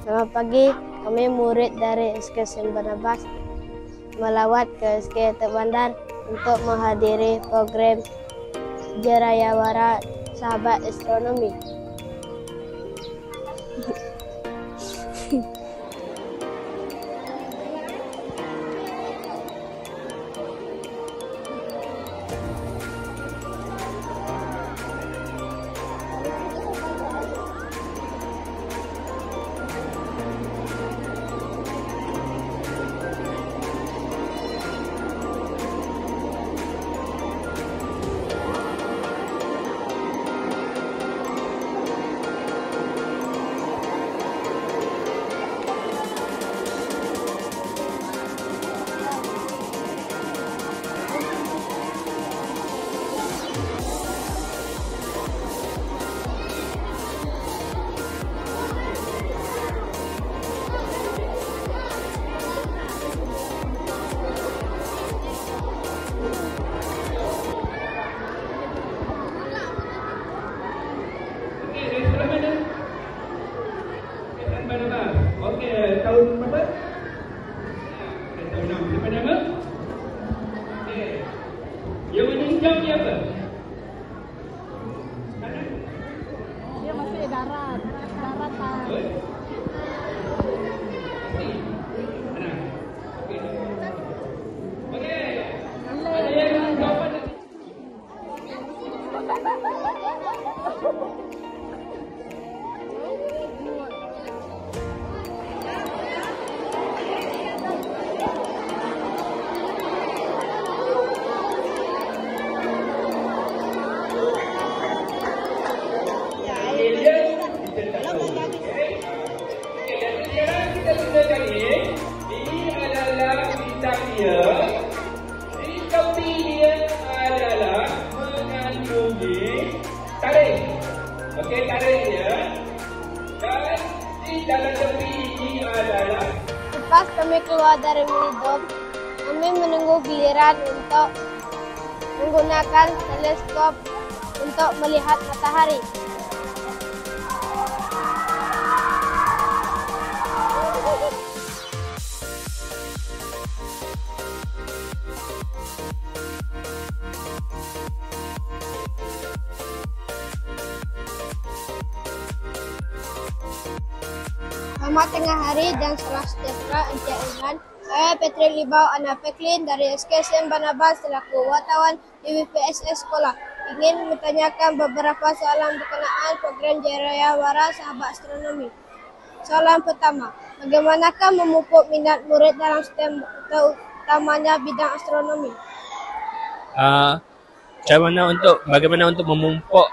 Selamat pagi, kami murid dari SK St. Barnabas melawat ke SK Terbandar untuk menghadiri program Jerayawara Sahabat Astronomi. Okey, tahun berapa? Tahun 6. Siapa nama? Okey. Yang warna hijau ni apa? Dia masih darat, daratan. Mana? Okey. Okey. Ada yang jawapan lagi? Ini adalah bintang dia. Di tepi dia adalah mengandungi taring. Okey, taring dia. Dan di dalam tepi ini adalah Lepas kami keluar dari Minidom, kami menunggu giliran untuk menggunakan teleskop untuk melihat matahari. Selamat tengah hari dan salam sejahtera Encik Ilhan. Saya Patrick Libau Ana Peklin dari SK St. Barnabas selaku wartawan DWPSS sekolah. Ingin bertanyakan beberapa soalan berkenaan program Jerayawara Sahabat Astronomi. Soalan pertama, bagaimanakah memupuk minat murid dalam STEM terutamanya bidang astronomi? Bagaimana untuk memupuk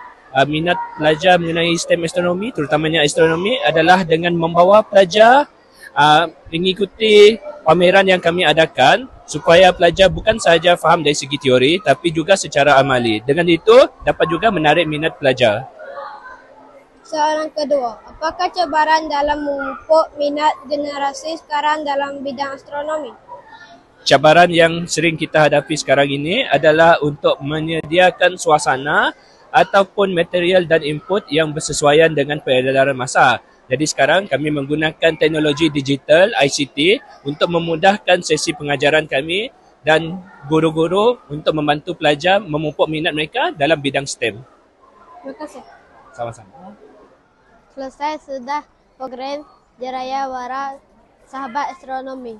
minat pelajar mengenai STEM astronomi, terutamanya astronomi, adalah dengan membawa pelajar mengikuti pameran yang kami adakan supaya pelajar bukan sahaja faham dari segi teori tapi juga secara amali. Dengan itu dapat juga menarik minat pelajar. Soalan kedua, apakah cabaran dalam memupuk minat generasi sekarang dalam bidang astronomi? Cabaran yang sering kita hadapi sekarang ini adalah untuk menyediakan suasana ataupun material dan input yang bersesuaian dengan peredaran masa. Jadi sekarang kami menggunakan teknologi digital ICT untuk memudahkan sesi pengajaran kami dan guru-guru untuk membantu pelajar memupuk minat mereka dalam bidang STEM. Terima kasih. Sama-sama. Selesai sudah program Jerayawara Sahabat Astronomi.